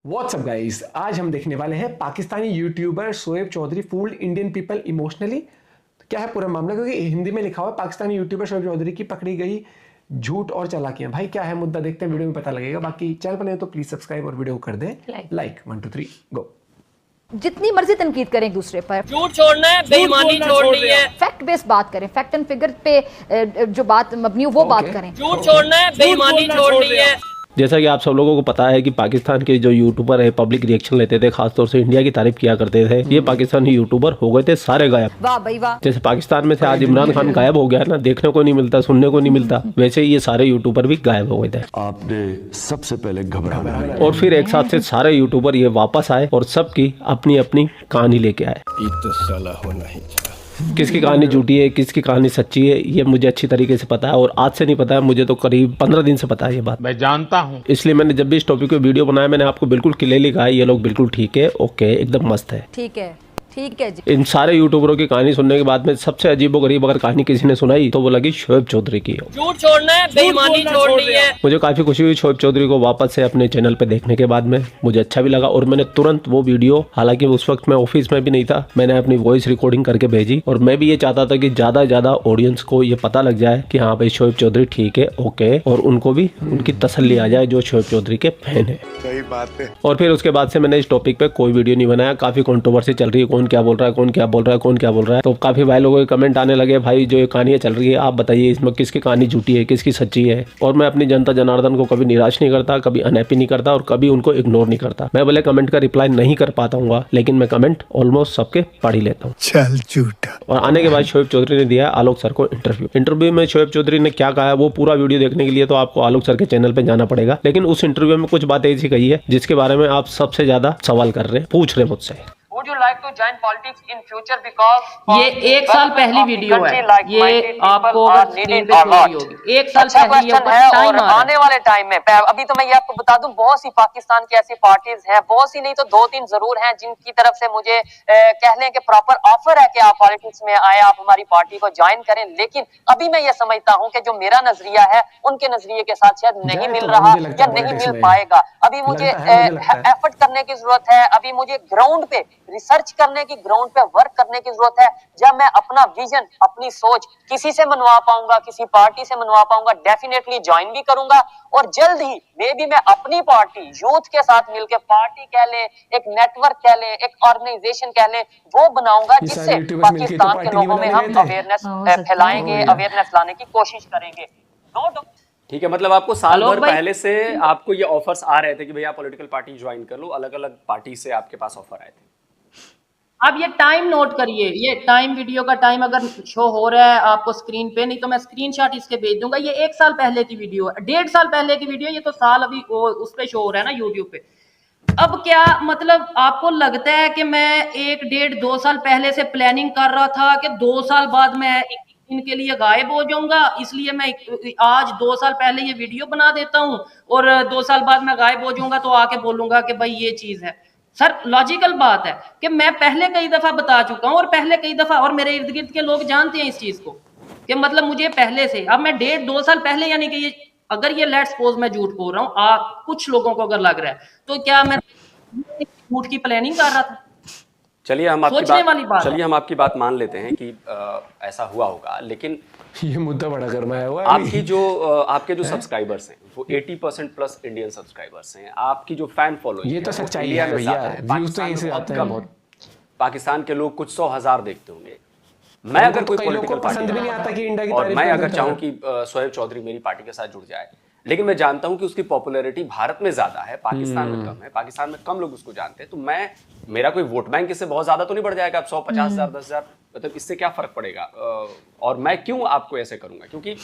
WhatsApp guys, आज हम देखने वाले हैं Pakistani YouTuber Shoaib Chaudhary fooled Indian people emotionally. क्या है पूरा मामला, क्योंकि हिंदी में लिखा हुआ है पाकिस्तानी यूट्यूबर शोएब चौधरी की पकड़ी गई झूठ और चालाकियां। भाई क्या है मुद्दा, देखते हैं, वीडियो में पता लगेगा। बाकी चैनल पर नहीं तो प्लीज सब्सक्राइब और वीडियो को कर दें लाइक। 1 2 3 गो। जितनी मर्जी तनकीद करें एक दूसरे पर, झूठ छोड़ना है, बेईमानी छोड़नी है, फैक्ट बेस्ड बात करें, फैक्ट एंड फिगर पे जो बात मबनी हो वो बात करें। झूठ छोड़ना है, बेईमानी छोड़नी है। जैसा कि आप सब लोगों को पता है कि पाकिस्तान के जो यूट्यूबर है पब्लिक रिएक्शन लेते थे, खासतौर से इंडिया की तारीफ किया करते थे। ये पाकिस्तानी यूट्यूबर हो गए थे सारे गायब। वाह भाई वाह। जैसे पाकिस्तान में से आज इमरान खान गायब हो गया ना, देखने को नहीं मिलता, सुनने को नहीं मिलता, वैसे ही ये सारे यूट्यूबर भी गायब हो गए थे। आपने सबसे पहले घबराना और फिर एक साथ से सारे यूट्यूबर ये वापस आए और सबकी अपनी अपनी कहानी लेके आए। किसकी कहानी झूठी है, किसकी कहानी सच्ची है, ये मुझे अच्छी तरीके से पता है। और आज से नहीं पता है, मुझे तो करीब 15 दिन से पता है ये बात। मैं जानता हूँ। इसलिए मैंने जब भी इस टॉपिक पे वीडियो बनाया, मैंने आपको बिल्कुल क्लियरली कहा है ये लोग बिल्कुल ठीक है, ओके, एकदम मस्त है। ठीक है जी। इन सारे यूट्यूबरों की कहानी सुनने के बाद में सबसे अजीबोगरीब अगर कहानी किसी ने सुनाई तो वो लगी शोएब चौधरी की। झूठ छोड़ना है, बेईमानी छोड़नी है। मुझे काफी खुशी हुई शोएब चौधरी को वापस से अपने चैनल पे देखने के बाद में, मुझे अच्छा भी लगा। और मैंने तुरंत वो वीडियो, हालांकि उस वक्त मैं ऑफिस में भी नहीं था, मैंने अपनी वॉइस रिकॉर्डिंग करके भेजी। और मैं भी ये चाहता था कि ज्यादा से ज्यादा ऑडियंस को ये पता लग जाए कि हाँ भाई शोएब चौधरी ठीक है, ओके, और उनको भी उनकी तसल्ली आ जाए जो शोएब चौधरी के फैन है। सही बात है। और फिर उसके बाद से मैंने इस टॉपिक पे कोई वीडियो नहीं बनाया। काफी कंट्रोवर्सी चल रही है, कौन क्या बोल रहा है, कौन क्या बोल रहा है, कौन क्या बोल रहा है। तो काफी भाई लोगों के कमेंट आने लगे, भाई जो ये कहानियां चल रही है आप बताइए इसमें किसकी कहानी झूठी है, किसकी सच्ची है। और मैं अपनी जनता जनार्दन को कभी निराश नहीं करता, कभी अनहैप्पी नहीं करता और कभी उनको इग्नोर नहीं करता। मैं भले कमेंट का रिप्लाई नहीं कर पाता हूँ, लेकिन मैं कमेंट ऑलमोस्ट सबके पढ़ ही लेता हूँ। चल झूठा। और आने के बाद शोएब चौधरी ने दिया आलोक सर को इंटरव्यू में शोएब चौधरी ने क्या कहा है वो पूरा वीडियो देखने के लिए तो आपको आलोक सर के चैनल पे जाना पड़ेगा। लेकिन उस इंटरव्यू में कुछ बातें ऐसी कही है जिसके बारे में आप सबसे ज्यादा सवाल कर रहे हैं, पूछ रहे मुझसे। Would you like to join politics in future because ये एक साल पहली वीडियो है, ये आपको स्क्रीन पे छोड़ दी होगी। एक साल अच्छा पहले ये क्वेश्चन है। और आने वाले टाइम में अभी तो मैं ये आपको बता दूं, बहुत सी पाकिस्तान की ऐसी पार्टीज हैं, बहुत सी नहीं तो 2-3 जरूर हैं, जिनकी तरफ से मुझे कह लें कि प्रॉपर ऑफर है कि आप पॉलिटिक्स में आए, आप हमारी पार्टी को ज्वाइन करें। लेकिन अभी मैं ये समझता हूं कि जो मेरा नजरिया है उनके नजरिए के साथ शायद नहीं मिल रहा या नहीं मिल पाएगा। अभी मुझे एफर्ट करने की जरूरत है, अभी मुझे ग्राउंड पे रिसर्च करने की, ग्राउंड पे वर्क करने की जरूरत है। जब मैं अपना विजन, अपनी सोच किसी से मनवा पाऊंगा, किसी पार्टी से मनवा पाऊंगा, डेफिनेटली ज्वाइन भी करूंगा। और जल्द ही मे बी मैं अपनी पार्टी यूथ के साथ मिलकर, पार्टी कह ले, एक नेटवर्क कह ले, एक ऑर्गेनाइजेशन कह ले, वो बनाऊंगा जिससे पाकिस्तान के लोगों में हम अवेयरनेस फैलाएंगे, अवेयरनेस लाने की कोशिश करेंगे। ठीक है, मतलब आपको साल भर भाई, पहले से आपको ये ऑफर्स आ रहे थे कि भैया पॉलिटिकल पार्टी ज्वाइन कर लो, अलग अलग पार्टी से आपके पास ऑफर आए थे। अब ये टाइम नोट करिए, ये टाइम, वीडियो का टाइम अगर शो हो रहा है आपको स्क्रीन पे, नहीं तो मैं स्क्रीनशॉट इसके भेज दूंगा। ये 1 साल पहले की वीडियो है, 1.5 साल पहले की वीडियो, ये तो साल अभी उस पे शो हो रहा है ना यूट्यूब पे। अब क्या मतलब आपको लगता है कि मैं 1-1.5-2 साल पहले से प्लानिंग कर रहा था कि 2 साल बाद मैं इनके लिए गायब हो जाऊंगा, इसलिए मैं आज 2 साल पहले ये वीडियो बना देता हूं और 2 साल बाद मैं गायब हो जाऊंगा तो आके बोलूंगा कि भाई ये चीज है। सर लॉजिकल बात है कि मैं पहले कई दफा बता चुका हूं और पहले कई दफा, और मेरे इर्द गिर्द के लोग जानते हैं इस चीज को कि मतलब मुझे पहले से, अब मैं 1.5-2 साल पहले, यानी कि ये अगर ये लेट्स सपोज मैं झूठ बोल रहा हूं, आप कुछ लोगों को अगर लग रहा है तो क्या मैं झूठ की प्लानिंग कर रहा था? चलिए हम सोचने हम आपकी बात मान लेते हैं कि ऐसा हुआ होगा, लेकिन ये मुद्दा बड़ा गरमाया हुआ है। आपके जो सब्सक्राइबर्स हैं वो 80% प्लस इंडियन सब्सक्राइबर्स हैं। आपकी जो फैन फॉलोइंग ये तो सच्चाई है भैया, व्यूज तो यहीं से आते हैं बहुत। पाकिस्तान के लोग कुछ 100,000 देखते होंगे। मैं अगर कोई पॉलिटिकल पसंद भी नहीं आता कि इंडिया की और तारीफ मैं अगर करता चाहूँ है। कि शोएब चौधरी मेरी पार्टी के साथ जुड़ जाए, लेकिन मैं जानता हूं कि उसकी पॉपुलैरिटी भारत में ज्यादा है, पाकिस्तान में कम है, पाकिस्तान में कम लोग उसको जानते हैं, तो मेरा कोई वोट बैंक इससे बहुत ज्यादा तो नहीं बढ़ जाएगा। अब 100-50,000 10,000, मतलब इससे क्या फर्क पड़ेगा? और मैं क्यों आपको ऐसे करूंगा? क्योंकि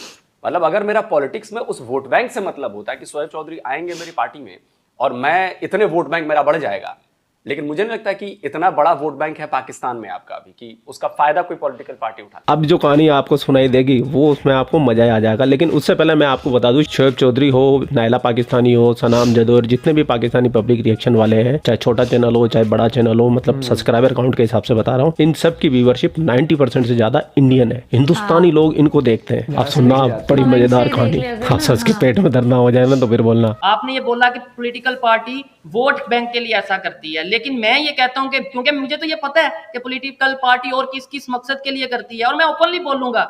मतलब अगर मेरा पॉलिटिक्स में उस वोट बैंक से मतलब होता है कि शोएब चौधरी आएंगे मेरी पार्टी में और मैं इतने वोट बैंक मेरा बढ़ जाएगा, लेकिन मुझे नहीं लगता कि इतना बड़ा वोट बैंक है पाकिस्तान में आपका अभी कि उसका फायदा कोई पॉलिटिकल पार्टी उठा। अब जो कहानी आपको सुनाई देगी वो उसमें आपको मजा आ जाएगा, लेकिन उससे पहले मैं आपको बता दूं, शोएब चौधरी हो, नायला पाकिस्तानी हो, सनाम जदौर, जितने भी पाकिस्तानी पब्लिक रिएक्शन वाले हैं, चाहे छोटा चैनल हो चाहे बड़ा चैनल हो, मतलब सब्सक्राइबर काउंट के हिसाब से बता रहा हूँ, इन सब की व्यूवरशिप 90% से ज्यादा इंडियन है, हिंदुस्तानी लोग इनको देखते हैं। आप सुनना बड़ी मजेदार कहानी, आप सच के पेट में दर्द ना हो जाए ना तो फिर बोलना। आपने ये बोला कि पॉलिटिकल पार्टी वोट बैंक के लिए ऐसा करती है, लेकिन मैं ये कहता हूं कि क्योंकि मुझे तो ये पता है कि पॉलिटिकल पार्टी और किस किस मकसद के लिए करती है, और मैं ओपनली बोलूंगा,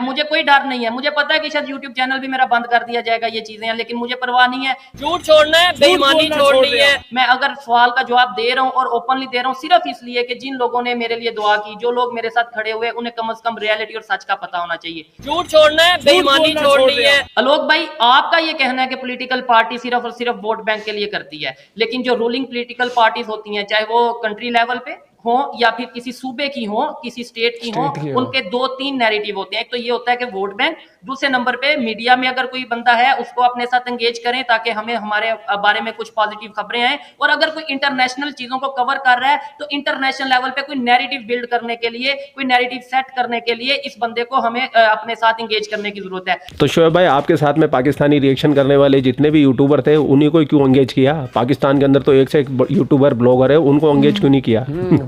मुझे कोई डर नहीं है। मुझे पता है कि शायद यूट्यूब चैनल भी मेरा बंद कर दिया जाएगा, ये चीजें हैं, लेकिन मुझे परवाह नहीं है। झूठ छोड़ना है, बेईमानी छोड़नी है। मैं अगर सवाल का जवाब दे रहा हूं और ओपनली दे रहा हूं सिर्फ इसलिए कि जिन लोगों ने मेरे लिए दुआ की, जो लोग मेरे साथ खड़े हुए, उन्हें कम से कम रियलिटी और सच का पता होना चाहिए। झूठ छोड़ना है, बेईमानी छोड़नी है। आलोक भाई, आपका ये कहना है कि पॉलिटिकल पार्टी सिर्फ और सिर्फ वोट बैंक के लिए करती है, लेकिन जो रूलिंग पॉलिटिकल पार्टीज होती हैं, चाहे वो कंट्री लेवल पे हो या फिर किसी सूबे की हो, किसी स्टेट की हो, उनके 2-3 नैरेटिव होते हैं। एक तो ये होता है कि वोट बैंक, दूसरे नंबर पे मीडिया में अगर कोई बंदा है उसको अपने साथ एंगेज करें ताकि हमें हमारे बारे में कुछ पॉजिटिव खबरें आए, और अगर कोई इंटरनेशनल चीजों को कवर कर रहा है तो इंटरनेशनल लेवल पे कोई नैरेटिव बिल्ड करने के लिए, कोई नैरेटिव सेट करने के लिए इस बंदे को हमें अपने साथ एंगेज करने की जरूरत है। तो शोएब भाई, आपके साथ में पाकिस्तानी रिएक्शन करने वाले जितने भी यूट्यूबर थे उन्हीं को क्यों एंगेज किया? पाकिस्तान के अंदर तो एक से एक यूट्यूबर ब्लॉगर है, उनको एंगेज क्यों नहीं किया?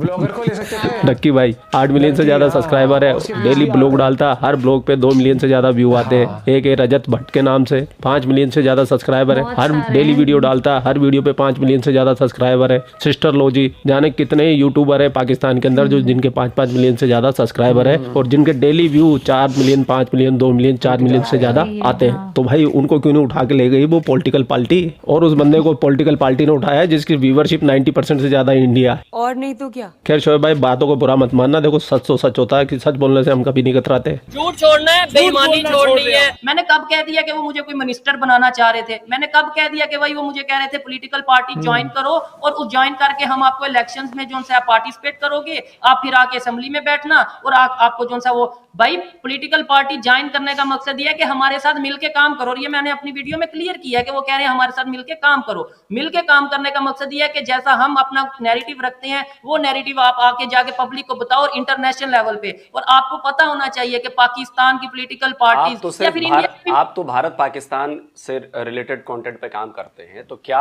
ब्लॉगर को ले सकते थे। नक्की भाई 8 मिलियन से ज्यादा सब्सक्राइबर है, डेली ब्लॉग डालता, हर ब्लॉग पे 2 मिलियन से ज्यादा व्यू आते हैं। एक रजत भट्ट के नाम से 5 मिलियन से ज्यादा सब्सक्राइबर है, हर डेली वीडियो डालता, हर वीडियो पे 5 मिलियन से ज्यादा सब्सक्राइबर है। सिस्टर लोजी, जाने कितने यूट्यूबर है पाकिस्तान के अंदर जो जिनके 5-5 मिलियन से ज्यादा सब्सक्राइबर है और जिनके daily view 4 million, 5 million, 2 million, 4 million से ज्यादा आते हैं। तो भाई उनको क्यों नहीं उठा के ले गई वो पॉलिटिकल पार्टी? और उस बंदे को पॉलिटिकल पार्टी ने उठाया जिसकी व्यूवरशिप 90% से ज्यादा इंडिया, और नहीं तो क्या। खैर शोएब भाई, बातों को बुरा मत मानना, देखो सच तो सच होता है कि सच बोलने से हम कभी नहीं कतराते। झूठ छोड़ना है, बेईमानी छोड़नी है। मैंने कब कह दिया कि वो मुझे कोई मिनिस्टर बनाना चाह रहे थे? मैंने कब कह दिया कि भाई वो मुझे कह रहे थे पॉलिटिकल पार्टी ज्वाइन करो और उस ज्वाइन करके हम आपको इलेक्शंस में जो आप पार्टिसिपेट करोगे, आप फिर आके असेंबली में बैठना और आपको जो सा वो, भाई पॉलिटिकल पार्टी ज्वाइन करने का मकसद ये है कि हमारे साथ मिलके काम करो, और ये मैंने अपनी वीडियो में क्लियर किया है कि वो कह रहे हैं हमारे साथ मिलके काम करो। मिलके काम करने का मकसद ये है कि जैसा हम अपना नैरेटिव रखते हैं वो नैरेटिव आप आके जाके पब्लिक को बताओ, और इंटरनेशनल लेवल पे। और आपको पता होना चाहिए कि पाकिस्तान की पॉलिटिकल पार्टीज या फिर इंडिया, आप तो भारत पाकिस्तान से रिलेटेड कंटेंट पे काम करते हैं, तो क्या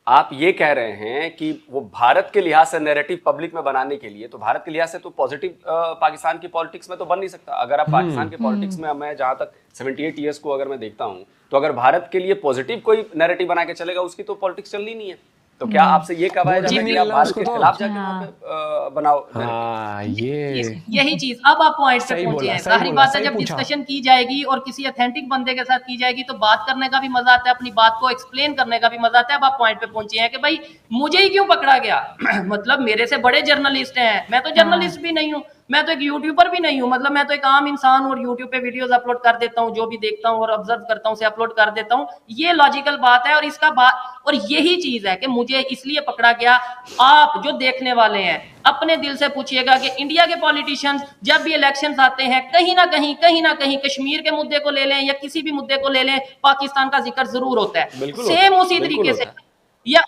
आप ये कह रहे हैं कि वो भारत के लिहाज से नैरेटिव पब्लिक में बनाने के लिए, तो भारत के लिहाज से तो पॉजिटिव पाकिस्तान की पॉलिटिक्स में तो बन नहीं सकता? अगर आप पाकिस्तान के पॉलिटिक्स में, मैं जहां तक 78 ईयर्स को अगर मैं देखता हूं, तो अगर भारत के लिए पॉजिटिव कोई नैरेटिव बना के चलेगा उसकी तो पॉलिटिक्स चलनी नहीं है। तो क्या आपसे ये कहा जाए कि आप भारत के खिलाफ जाके वहां पे बनाओ? यही चीज अब आप पॉइंट पे पहुंचे हैं। जाहिर बात है जब डिस्कशन की जाएगी और किसी ऑथेंटिक बंदे के साथ की जाएगी तो बात करने का भी मजा आता है, अपनी बात को एक्सप्लेन करने का भी मजा आता है। अब आप पॉइंट पे पहुंचे हैं कि भाई मुझे ही क्यों पकड़ा गया? मतलब मेरे से बड़े जर्नलिस्ट हैं, मैं तो जर्नलिस्ट भी नहीं हूँ, मैं तो एक यूट्यूबर भी नहीं हूँ, मतलब मैं तो एक आम इंसान हूँ और यूट्यूब पे वीडियोस अपलोड कर देता हूँ, जो भी देखता हूँ और ऑब्जर्व करता हूँ उसे अपलोड कर देता हूँ। ये लॉजिकल बात है, और इसका बात और यही चीज है कि मुझे इसलिए पकड़ा गया। आप जो देखने वाले हैं अपने दिल से पूछिएगा कि इंडिया के पॉलिटिशियंस जब भी इलेक्शंस आते हैं कहीं ना कहीं कश्मीर के मुद्दे को ले लें या किसी भी मुद्दे को ले लें, पाकिस्तान का जिक्र जरूर होता है। सेम उसी तरीके से या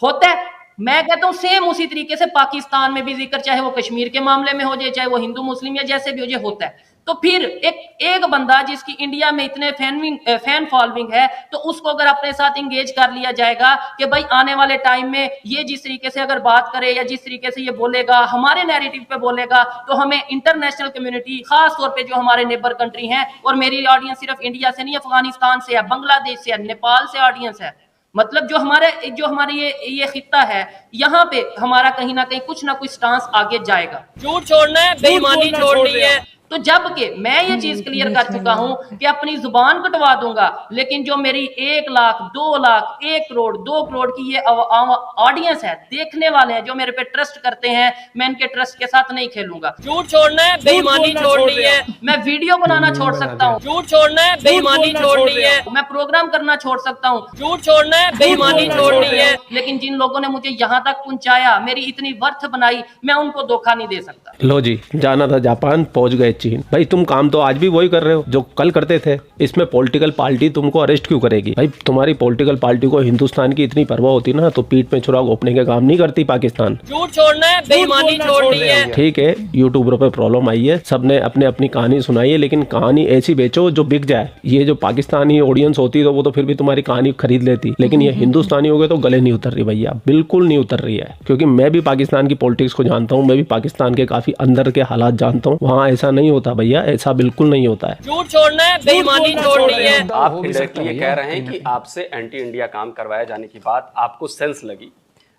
होता है, मैं कहता हूं सेम उसी तरीके से पाकिस्तान में भी जिक्र, चाहे वो कश्मीर के मामले में हो जाए, चाहे वो हिंदू मुस्लिम या जैसे भी हो जाए, होता है। तो फिर एक बंदा जिसकी इंडिया में इतने फैन फॉलोइंग है, तो उसको अगर अपने साथ इंगेज कर लिया जाएगा कि भाई आने वाले टाइम में ये जिस तरीके से अगर बात करे या जिस तरीके से ये बोलेगा, हमारे नैरेटिव पे बोलेगा, तो हमें इंटरनेशनल कम्युनिटी, खास तौर पे जो हमारे नेबर कंट्री हैं, और मेरी ऑडियंस सिर्फ इंडिया से नहीं, अफगानिस्तान से है, बांग्लादेश से है, नेपाल से ऑडियंस है, मतलब जो हमारे ये खित्ता है, यहाँ पे हमारा कहीं ना कहीं कुछ ना कुछ स्टांस आगे जाएगा। झूठ छोड़ना है, बेईमानी छोड़नी है। तो जबकि मैं ये चीज क्लियर कर चुका हूं कि अपनी जुबान कटवा दूंगा, लेकिन जो मेरी 1 लाख 2 लाख 1 करोड़ 2 करोड़ की ये ऑडियंस है, देखने वाले हैं, जो मेरे पे ट्रस्ट करते हैं, मैं इनके ट्रस्ट के साथ नहीं खेलूंगा। झूठ छोड़ना है, बेईमानी छोड़नी है। मैं वीडियो बनाना छोड़ सकता हूँ, झूठ छोड़ना है, बेईमानी छोड़नी है। मैं प्रोग्राम करना छोड़ सकता हूँ, झूठ छोड़ना है, बेईमानी छोड़नी है। लेकिन जिन लोगों ने मुझे यहाँ तक पहुंचाया, मेरी इतनी वर्थ बनाई, मैं उनको धोखा नहीं दे सकता। लो जी, जाना था जापान, पहुंच गए चीन। भाई तुम काम तो आज भी वही कर रहे हो जो कल करते थे। इसमें पॉलिटिकल पार्टी तुमको अरेस्ट क्यों करेगी? भाई तुम्हारी पॉलिटिकल पार्टी को हिंदुस्तान की इतनी परवाह होती ना तो पीठ में छुरा घोंपने के काम नहीं करती पाकिस्तान। झूठ छोड़ना है, बेईमानी छोड़नी है। ठीक है, यूट्यूबरों पे प्रॉब्लम आई है, सबने अपने अपनी कहानी सुनाई है, लेकिन कहानी ऐसी बेचो जो बिक जाए। ये जो पाकिस्तानी ऑडियंस होती तो वो तो फिर भी तुम्हारी कहानी खरीद लेती, लेकिन ये हिंदुस्तानी हो गए तो गले नहीं उतर रही भैया, बिल्कुल नहीं उतर रही है। क्योंकि मैं भी पाकिस्तान की पॉलिटिक्स को जानता हूँ, मैं भी पाकिस्तान के काफी अंदर के हालात जानता हूँ। वहाँ ऐसा नहीं होता भैया, ऐसा बिल्कुल नहीं होता है। झूठ छोड़ना है, बेईमानी छोड़नी है। आप इंडायरेक्टली ये कह रहे हैं कि आपसे एंटी इंडिया काम करवाया जाने की बात आपको सेंस लगी।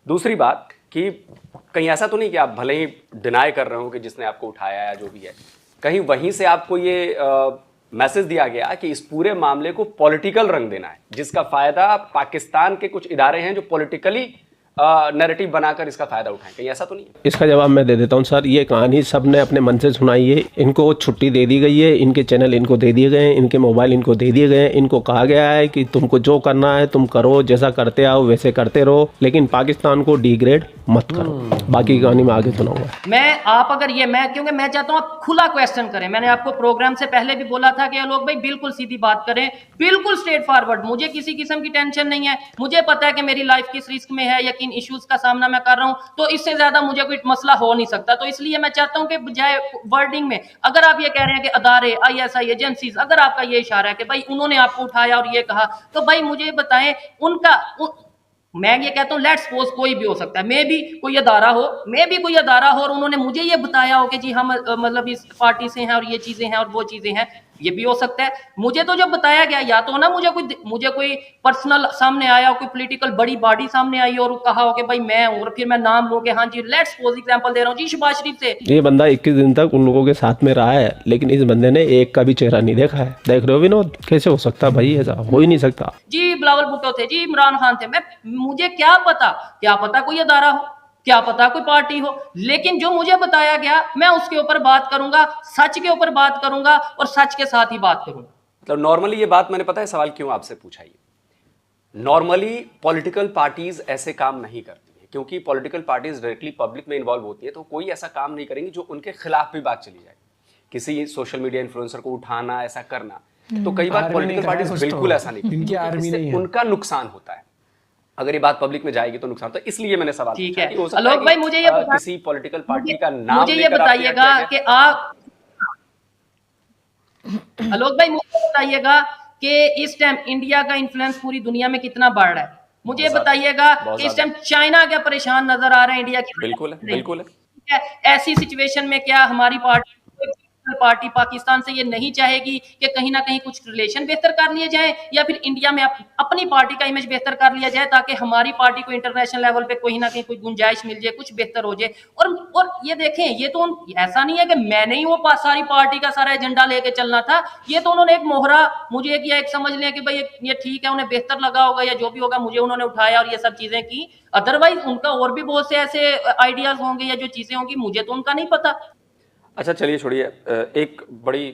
दूसरी बात कि कहीं ऐसा तो नहीं कि आप भले ही डिनाई कर रहे हो कि जिसने आपको उठाया या जो भी है, कहीं वहीं से आपको ये मैसेज दिया गया कि इस पूरे मामले को पॉलिटिकल रंग देना है, जिसका फायदा पाकिस्तान के कुछ इदारे हैं जो पॉलिटिकली नैरेटिव बनाकर इसका फायदा उठाएं, कहीं ऐसा तो नहीं है? इसका जवाब मैं दे देता हूँ सर। ये कहानी सबने अपने मन से सुनाई है, इनको छुट्टी दे दी गई है, इनके चैनल इनको दे दिए गए हैं, इनके मोबाइल इनको दे दिए गए हैं, इनको कहा गया है कि तुमको जो करना है तुम करो, जैसा करते आओ वैसे करते रहो, लेकिन पाकिस्तान को डिग्रेड मत करो। बाकी की कहानी मैं आगे सुनाऊंगा। मैं आप अगर ये मैं क्योंकि मैं चाहता हूँ आप खुला क्वेश्चन करें। मैंने आपको प्रोग्राम से पहले भी बोला था कि लोग भाई बिल्कुल सीधी बात करें, बिल्कुल स्ट्रेट फॉरवर्ड। मुझे किसी किस्म की टेंशन नहीं है, मुझे पता है कि मेरी लाइफ किस रिस्क में है या किन इश्यूज का सामना मैं कर रहा हूं, तो इससे ज्यादा मुझे कोई मसला हो नहीं सकता। तो इसलिए मैं चाहता हूं कि बजाय वर्डिंग में अगर आप ये कह रहे हैं कि अदारे, ISI एजेंसीज, अगर आपका ये इशारा है कि भाई उन्होंने आपको उठाया और ये कहा, तो भाई मुझे बताएं मैं ये कहता हूं लेट्स सपोज कोई भी हो सकता है, मैं भी कोई अदारा हो और उन्होंने मुझे ये बताया हो कि जी हम मतलब इस पार्टी से हैं और ये चीजें हैं और वो चीजें हैं, ये भी हो सकता है। मुझे तो जब बताया गया, या तो ना मुझे कोई पर्सनल सामने आया हो, कोई पॉलिटिकल बड़ी बॉडी सामने आई और कहा हो कि भाई मैं हूं, और फिर मैं नाम लूं कि हाँ जी लेट्स सपोज एग्जांपल दे रहा हूं जी शहबाज शरीफ से। ये बंदा 21 दिन तक उन लोगों के साथ में रहा है, लेकिन इस बंदे ने एक का भी चेहरा नहीं देखा है। देख रहे हो विनोद, कैसे हो सकता भाई? ऐसा हो ही नहीं सकता। जी बिलावल भुट्टो थे, जी इमरान खान थे, मुझे क्या पता कोई अदारा हो, क्या पता कोई पार्टी हो, लेकिन जो मुझे बताया गया मैं उसके ऊपर बात करूंगा, सच के ऊपर बात करूंगा और सच के साथ ही बात करूंगा। मतलब नॉर्मली ये बात मैंने पता है सवाल क्यों आपसे पूछा, ये नॉर्मली पॉलिटिकल पार्टीज ऐसे काम नहीं करती है, क्योंकि पॉलिटिकल पार्टीज डायरेक्टली पब्लिक में इन्वॉल्व होती है, तो कोई ऐसा काम नहीं करेंगी जो उनके खिलाफ भी बात चली जाए। किसी सोशल मीडिया इन्फ्लुएंसर को उठाना, ऐसा करना, तो कई बार पॉलिटिकल पार्टीज बिल्कुल ऐसा नहीं करती, उनका नुकसान होता है। अगर ये बात पब्लिक में जाएगी तो नुकसान, तो इसलिए मैंने सवाल ठीक है। आलोक भाई मुझे ये किसी पॉलिटिकल पार्टी का नाम मुझे ये बताइएगा कि आप आलोक भाई मुझे बताइएगा कि इस टाइम इंडिया का इन्फ्लुएंस पूरी दुनिया में कितना बढ़ रहा है। मुझे बताइएगा कि इस टाइम चाइना क्या परेशान नजर आ रहा है इंडिया की? बिल्कुल है। ऐसी सिचुएशन में क्या हमारी पार्टी पाकिस्तान से ये नहीं चाहेगी कि कहीं ना कहीं कुछ रिलेशन बेहतर कर लिए जाए, या फिर इंडिया में अपनी पार्टी का इमेज बेहतर कर लिया जाए ताकि हमारी पार्टी को इंटरनेशनल लेवल पे कहीं ना कहीं कोई गुंजाइश मिल जाए, कुछ बेहतर हो जाए? और ये देखें, ये तो ऐसा नहीं है कि मैंने ही वो सारी पार्टी का सारा एजेंडा लेके चलना था, ये तो उन्होंने एक मोहरा मुझे किया, एक समझ लें कि भाई ये ठीक है, उन्हें बेहतर लगा होगा या जो भी होगा, मुझे उन्होंने उठाया और ये सब चीजें की। अदरवाइज उनका और भी बहुत से ऐसे आइडियाज होंगे या जो चीजें होंगी, मुझे तो उनका नहीं पता। अच्छा चलिए छोड़िए, एक बड़ी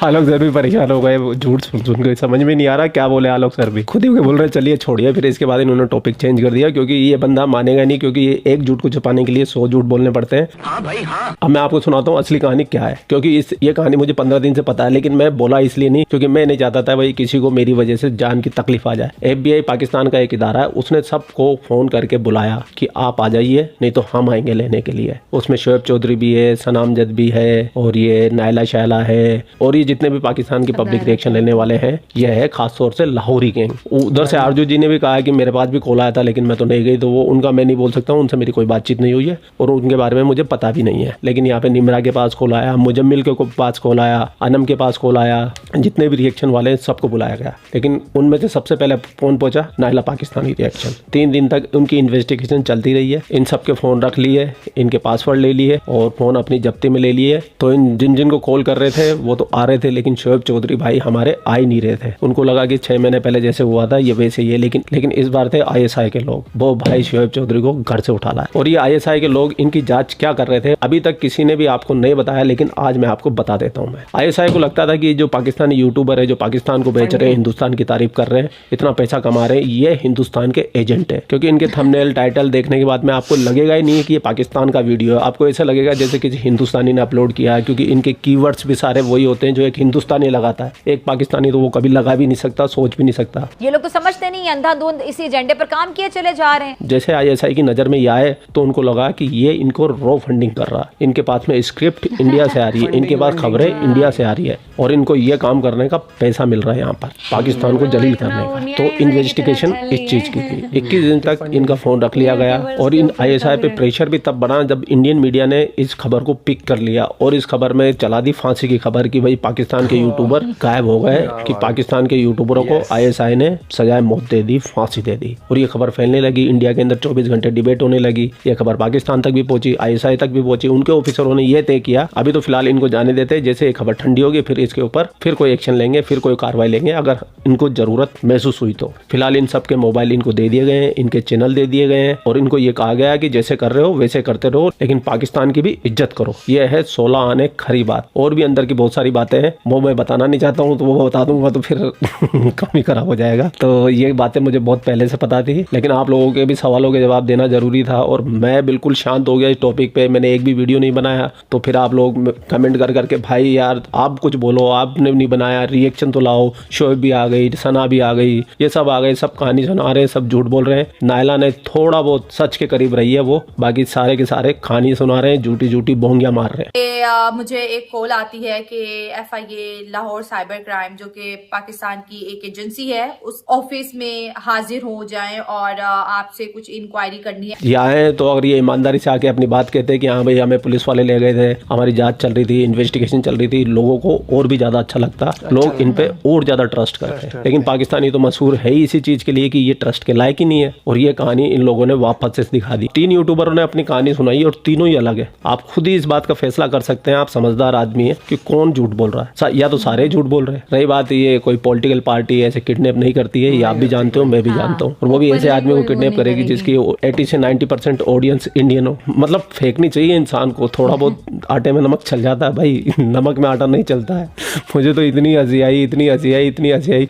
आलोक सर भी परेशान हो गए, झूठ सुन के समझ में नहीं आ रहा क्या बोले आलोक सर भी, खुद ही बोल रहे चलिए छोड़िए। फिर इसके बाद इन्होंने टॉपिक चेंज कर दिया, क्योंकि ये बंदा मानेगा नहीं, क्योंकि ये एक झूठ को छुपाने के लिए 100 झूठ बोलने पड़ते हैं। हाँ भाई हाँ। अब मैं आपको सुनाता हूँ असली कहानी क्या है, क्योंकि ये कहानी मुझे 15 दिन से पता है, लेकिन मैं बोला इसलिए नहीं क्योंकि मैं नहीं चाहता था भाई किसी को मेरी वजह से जान की तकलीफ आ जाए। FBI पाकिस्तान का एक इदारा है, उसने सबको फोन करके बुलाया कि आप आ जाइए, नहीं तो हम आएंगे लेने के लिए। उसमें शोएब चौधरी भी है, सनाम जद भी है, और ये नायला शैला है, और ये जितने भी पाकिस्तान की पब्लिक रिएक्शन लेने वाले हैं, ये है खास तौर से लाहौरी गैंग। उधर से आरजू जी ने भी कहा कि मेरे पास भी कॉल आया था, लेकिन मैं तो नहीं गई, तो वो उनका मैं नहीं बोल सकता हूँ, उनसे मेरी कोई बातचीत नहीं हुई है और उनके बारे में मुझे पता भी नहीं है। लेकिन यहाँ पे निमरा के पास कॉल आया, मुजम्मिल के पास कॉल आया, अनम के पास कॉल आया, जितने भी रिएक्शन वाले हैं सबको बुलाया गया, लेकिन उनमें से सबसे पहले फोन पहुंचा नायला पाकिस्तानी रिएक्शन। 3 दिन तक उनकी इन्वेस्टिगेशन चलती रही है, इन सबके फोन रख लिए, इनके पासवर्ड ले लिए, और फ़ोन अपनी जब्ती में ले लिए। तो इन जिन को कॉल कर रहे थे वो तो आ रहे थे, लेकिन शोएब चौधरी भाई हमारे आ ही नहीं रहे थे। उनको लगा कि 6 महीने पहले जैसे हुआ था ये वैसे ही है, लेकिन इस बार थे ISI के लोग, वो भाई शोएब चौधरी को घर से उठा लाए। और ये ISI के लोग इनकी जांच क्या कर रहे थे अभी तक किसी ने भी आपको नहीं बताया, लेकिन आज मैं आपको बता देता हूँ। मैं ISI को लगता था कि जो पाकिस्तानी यूट्यूबर है, जो पाकिस्तान को बेच रहे हैं, हिंदुस्तान की तारीफ कर रहे हैं, इतना पैसा कमा रहे हैं, ये हिंदुस्तान के एजेंट है। क्योंकि इनके थंबनेल टाइटल देखने के बाद में आपको लगेगा ही नहीं कि ये पाकिस्तान का वीडियो है, आपको ऐसा लगेगा जैसे किसी हिंदुस्तानी ने अपलोड किया है। क्योंकि इनके कीवर्ड्स भी सारे वही होते हैं जो एक हिंदुस्तानी लगाता है, एक पाकिस्तानी तो वो कभी लगा भी नहीं सकता, सोच भी नहीं सकता। ये लोग तो समझते नहीं, अंधाधुंध इसी एजेंडे पर काम किए चले जा रहे हैं। जैसे ISI की नज़र में ये आए तो उनको लगा कि ये इनको रॉ फंडिंग कर रहा है, इनके पास में स्क्रिप्ट इंडिया से आ रही है, इनके पास खबरें इंडिया से आ रही है और इनको ये काम करने का पैसा मिल रहा है यहाँ पर पाकिस्तान को जलील करने का। तो इन्वेस्टिगेशन इस चीज़ की थी। 21 दिन तक इनका फ़ोन रख लिया गया और इन ISI पे प्रेशर भी तब बना जब इंडियन मीडिया ने इस खबर को पिक कर लिया और इस खबर में चला दी फांसी की खबर कि भाई पाकिस्तान के यूट्यूबर गायब हो गए, कि पाकिस्तान के यूट्यूबरों को ISI ने सजाए मौत दे दी, फांसी दे दी। और ये खबर फैलने लगी, इंडिया के अंदर 24 घंटे डिबेट होने लगी, ये खबर पाकिस्तान तक भी पहुंची, ISI तक भी पहुंची। उनके ऑफिसरों ने ये तय किया अभी तो फिलहाल इनको जाने देते, जैसे ये खबर ठंडी होगी फिर इसके ऊपर फिर कोई एक्शन लेंगे, फिर कोई कार्रवाई लेंगे अगर इनको जरूरत महसूस हुई तो। फिलहाल इन सबके मोबाइल इनको दे दिए गए हैं, इनके चैनल दे दिए गए हैं और इनको ये कहा गया है कि जैसे कर रहे हो वैसे करते रहो, लेकिन पाकिस्तान की भी इज्जत करो। ये है 16 आने खरी बात। और भी अंदर की बहुत सारी बातें हैं वो मैं बताना नहीं चाहता हूँ, तो वो बता दूंगा तो फिर काम ही खराब हो जाएगा। तो ये बातें मुझे बहुत पहले से पता थी, लेकिन आप लोगों के भी सवालों के जवाब देना जरूरी था और मैं बिल्कुल शांत हो गया इस टॉपिक पे। मैंने एक भी वीडियो नहीं बनाया, तो फिर आप लोग कमेंट कर करके भाई यार आप कुछ बोलो, आपने नहीं बनाया, रिएक्शन तो लाओ। शोएब भी आ गई, सना भी आ गई, ये सब आ गए, सब कहानी सुना रहे हैं, सब झूठ बोल रहे हैं। नायला ने थोड़ा बहुत सच के करीब रही है वो, बाकी सारे के सारे कहानी सुना रहे हैं, झूठी झूठी बोंगियां मार रहे हैं। मुझे एक कॉल आती है कि FIA लाहौर साइबर क्राइम जो कि पाकिस्तान की एक एजेंसी है उस ऑफिस में हाजिर हो जाएं और आपसे कुछ इंक्वायरी करनी है। ये आए तो अगर ये ईमानदारी से आके अपनी बात कहते हैं कि हाँ भाई हमें पुलिस वाले ले गए थे, हमारी जांच चल रही थी, इन्वेस्टिगेशन चल रही थी, लोगों को और भी ज्यादा अच्छा लगता, लोग इन पे और ज्यादा ट्रस्ट करते हैं। लेकिन पाकिस्तानी तो मशहूर है ही इसी चीज के लिए कि ये ट्रस्ट के लायक ही नहीं है और ये कहानी इन लोगों ने वापस से दिखा दी। 3 यूट्यूबरों ने अपनी कहानी सुनाई और तीनों ही अलग है। आप खुद ही इस बात का फैसला कर सकते हैं, आप समझदार आदमी है, कि कौन झूठ बोल रहा है, या तो सारे झूठ बोल रहे हैं। रही बात ये कोई पॉलिटिकल पार्टी ऐसे किडनैप नहीं करती है, ये आप भी जानते हो, मैं भी जानता हूँ, और वो भी ऐसे आदमी को किडनैप करेगी जिसकी 80 से 90% ऑडियंस इंडियन हो। मतलब फेंकनी चाहिए इंसान को, थोड़ा बहुत आटे में नमक चल जाता है भाई, नमक में आटा नहीं चलता है। मुझे तो इतनी हंसी आई, इतनी हंसी आई, इतनी हंसी आई।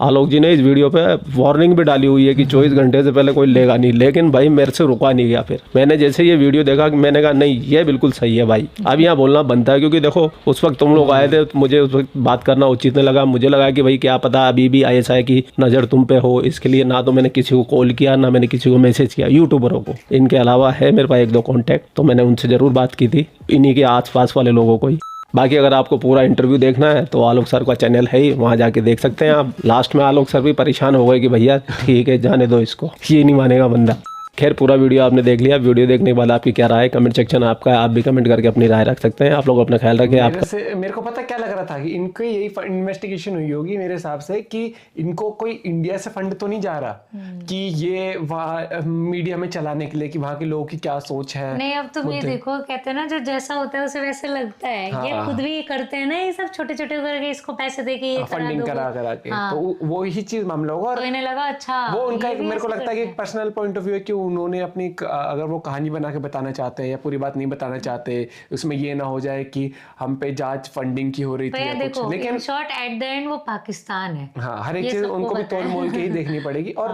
आलोक जी ने इस वीडियो पे वार्निंग भी डाली हुई है कि 24 घंटे से पहले कोई लेगा नहीं, लेकिन भाई मेरे से रुका नहीं गया। फिर मैंने जैसे ये वीडियो देखा कि मैंने कहा नहीं ये बिल्कुल सही है भाई, अब यहाँ बोलना बनता है। क्योंकि देखो उस वक्त तुम लोग आए थे, मुझे उस वक्त बात करना उचित नहीं लगा। मुझे लगा कि भाई क्या पता अभी भी ISI की नज़र तुम पे हो, इसके लिए ना तो मैंने किसी को कॉल किया, ना मैंने किसी को मैसेज किया यूट्यूबरों को। इनके अलावा है मेरे पास 1-2 कॉन्टैक्ट, तो मैंने उनसे ज़रूर बात की थी, इन्हीं के आसपास वाले लोगों को ही। बाकी अगर आपको पूरा इंटरव्यू देखना है तो आलोक सर का चैनल है ही, वहाँ जाके देख सकते हैं आप। लास्ट में आलोक सर भी परेशान हो गए कि भैया ठीक है जाने दो इसको, ये नहीं मानेगा बंदा। खैर पूरा वीडियो आपने देख लिया। वीडियो देखने के बाद आपकी क्या राय है, कमेंट सेक्शन आपका है, आप भी कमेंट करके अपनी राय रख सकते हैं। आप लोग अपना ख्याल रखें। आप मेरे को पता क्या लग रहा था कि इनको यही इन्वेस्टिगेशन हुई होगी मेरे हिसाब से कि इनको कोई इंडिया से फंड तो नहीं जा रहा कि ये वहाँ मीडिया में चलाने के लिए कि वहाँ के लोगों की क्या सोच है। नहीं अब तुम ये देखो, कहते हैं ना जो जैसा होता है उसे वैसे लगता है। हाँ। ये खुद भी करते हैं ना ये सब, छोटे छोटे करके इसको पैसे दे के फंडिंग करा के। तो वो ही चीज मामला होगा। तो इन्हें लगा अच्छा वो उनका मेरे को लगता है कि एक पर्सनल पॉइंट ऑफ व्यू है कि उन्होंने अपनी अगर वो कहानी बना के बताना चाहते हैं या पूरी बात नहीं बताना चाहते, उसमें ये ना हो जाए कि हम पे जांच फंडिंग की हो रही थी या कुछ। लेकिन शॉर्ट एट द एंड वो पाकिस्तान है। हाँ, हर एक चीज उनको भी तोल मोल के ही देखनी पड़ेगी। और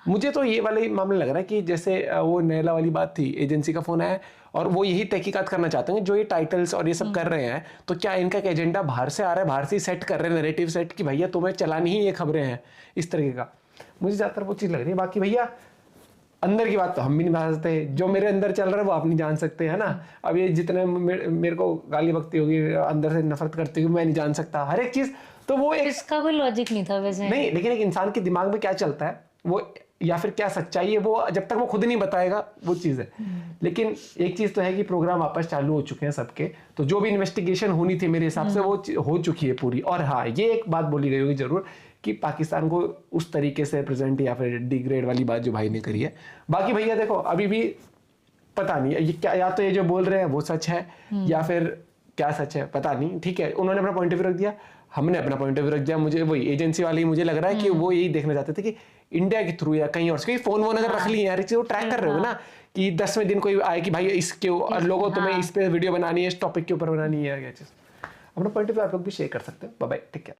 मुझे तो ये वाला मामला लग रहा है कि जैसे वो नैला वाली बात थी, एजेंसी का फोन आया और वो यही तहकीकात करना चाहते हैं जो ये टाइटल्स और ये सब कर रहे हैं। तो क्या इनका एक एजेंडा बाहर से आ रहा है, बाहर से सेट कर रहे हैं नैरेटिव सेट कि भैया तुम्हें चलानी ही ये खबरें हैं, इस तरीके का मुझे ज्यादातर वो चीज लग रही है। बाकी भैया अंदर की बात तो हम भी नहीं बता सकते, जो मेरे अंदर चल रहा है वो आप नहीं जान सकते, है ना। अब ये जितने मेरे को गाली बकती होगी, अंदर से नफरत करती होगी, मैं नहीं जान सकता हर एक चीज। तो वो इसका कोई लॉजिक नहीं था वैसे। नहीं, लेकिन एक इंसान के दिमाग में क्या चलता है वो, या फिर क्या सच्चाई है वो, जब तक वो खुद नहीं बताएगा वो चीज है। लेकिन एक चीज तो है कि प्रोग्राम वापस चालू हो चुके हैं सबके, तो जो भी इन्वेस्टिगेशन होनी थी मेरे हिसाब से वो हो चुकी है पूरी। और हाँ, ये एक बात बोली गई होगी जरूर कि पाकिस्तान को उस तरीके से प्रेजेंट या फिर डिग्रेड वाली बात जो भाई ने करी है। बाकी भैया देखो अभी भी पता नहीं ये क्या, या तो ये जो बोल रहे हैं वो सच है या फिर क्या सच है पता नहीं। ठीक है, उन्होंने अपना पॉइंट ऑफ व्यू रख दिया, हमने अपना पॉइंट ऑफ व्यू रख दिया। मुझे वही एजेंसी वाली मुझे लग रहा है कि वो यही देखना चाहते थे कि इंडिया के थ्रू या कहीं और से फोन वोन अगर रख लिए यार, चीज ट्रैक कर रहे हो ना कि 10वें दिन कोई आए कि भाई इसके लोगों तुम्हें इस पे वीडियो बनानी है, इस टॉपिक के ऊपर बनानी है, क्या चीज। अपना पॉइंट ऑफ व्यू आप लोग भी शेयर कर सकते हो। Bye bye, take care.